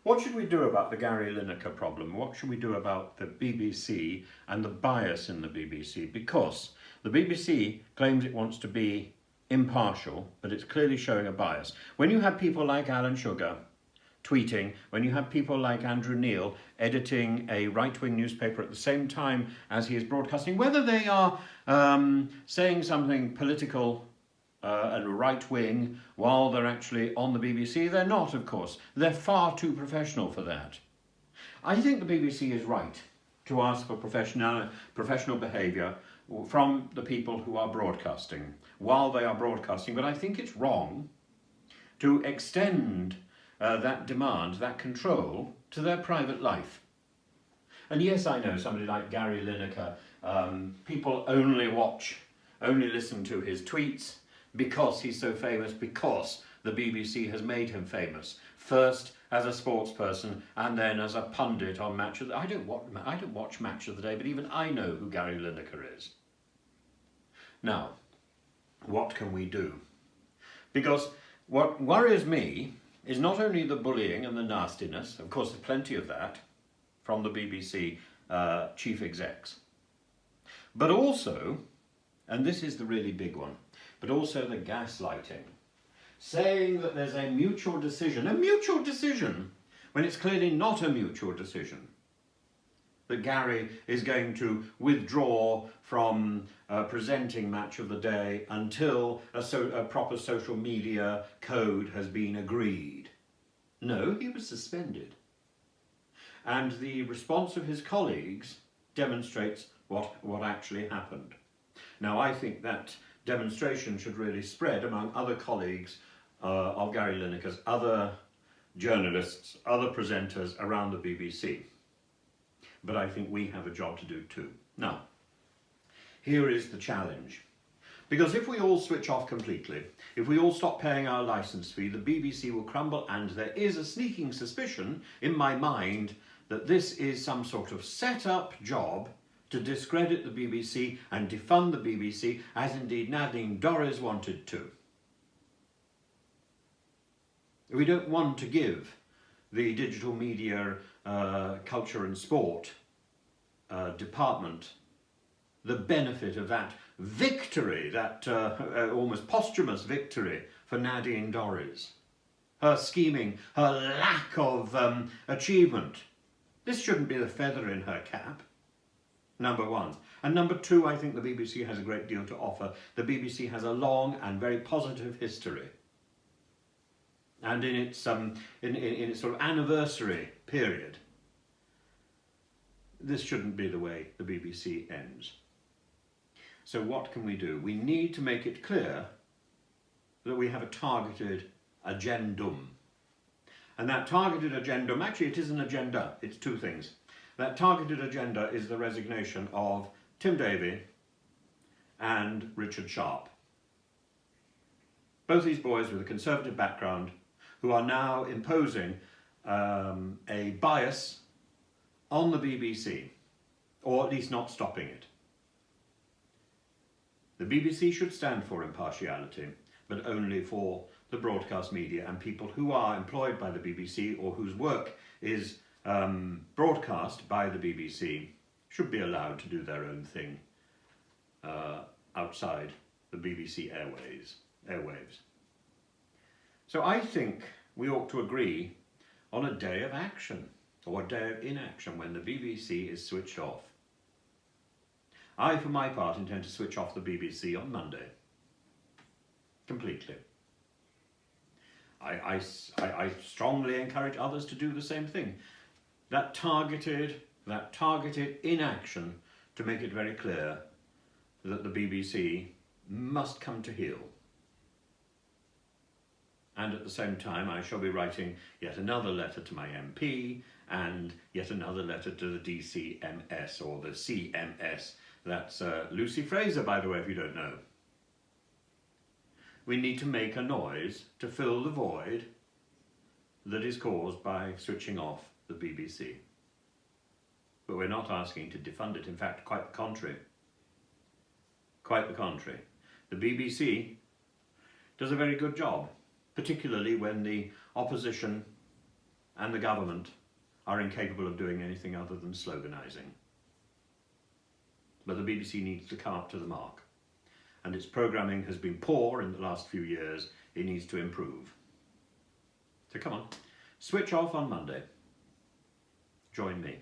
What should we do about the Gary Lineker problem? What should we do about the BBC and the bias in the BBC? Because the BBC claims it wants to be impartial, but it's clearly showing a bias. When you have people like Alan Sugar tweeting, when you have people like Andrew Neil editing a right-wing newspaper at the same time as he is broadcasting, whether they are saying something political and right-wing while they're actually on the BBC, they're not, of course. They're far too professional for that. I think the BBC is right to ask for professional behaviour from the people who are broadcasting while they are broadcasting, but I think it's wrong to extend that demand, that control, to their private life. And yes, I know somebody like Gary Lineker, people only listen to his tweets because he's so famous, because the BBC has made him famous. First as a sports person and then as a pundit on Match of the Day. I don't watch Match of the Day, but even I know who Gary Lineker is. Now, what can we do? Because what worries me is not only the bullying and the nastiness, of course there's plenty of that from the BBC chief execs, but also, and this is the really big one, but also the gaslighting, saying that there's a mutual decision when it's clearly not a mutual decision, that Gary is going to withdraw from presenting Match of the Day until a proper social media code has been agreed. No, he was suspended. And the response of his colleagues demonstrates what actually happened. Now, I think that demonstration should really spread among other colleagues of Gary Lineker's, other journalists, other presenters around the BBC. But I think we have a job to do too. Now, here is the challenge. Because if we all switch off completely, if we all stop paying our licence fee, the BBC will crumble, and there is a sneaking suspicion in my mind that this is some sort of set-up job to discredit the BBC and defund the BBC, as indeed Nadine Dorries wanted to. We don't want to give the digital media, culture and sport department the benefit of that victory, that almost posthumous victory for Nadine Dorries. Her scheming, her lack of achievement. This shouldn't be the feather in her cap, number one. And number two, I think the BBC has a great deal to offer. The BBC has a long and very positive history. And in its sort of anniversary period, this shouldn't be the way the BBC ends. So what can we do? We need to make it clear that we have a targeted agendum. And that targeted agendum, actually it is an agenda, it's two things. That targeted agenda is the resignation of Tim Davie and Richard Sharp. Both these boys with a Conservative background who are now imposing a bias on the BBC, or at least not stopping it. The BBC should stand for impartiality, but only for the broadcast media, and people who are employed by the BBC or whose work is broadcast by the BBC should be allowed to do their own thing outside the BBC airwaves. So I think we ought to agree on a day of action, or a day of inaction, when the BBC is switched off. I, for my part, intend to switch off the BBC on Monday. Completely. I strongly encourage others to do the same thing. That targeted inaction to make it very clear that the BBC must come to heel. And at the same time, I shall be writing yet another letter to my MP and yet another letter to the DCMS, or the CMS. That's Lucy Fraser, by the way, if you don't know. We need to make a noise to fill the void that is caused by switching off the BBC. But we're not asking to defund it. In fact, quite the contrary. Quite the contrary. The BBC does a very good job, particularly when the opposition and the government are incapable of doing anything other than sloganising. But the BBC needs to come up to the mark, and its programming has been poor in the last few years. It needs to improve. So come on, switch off on Monday. Join me.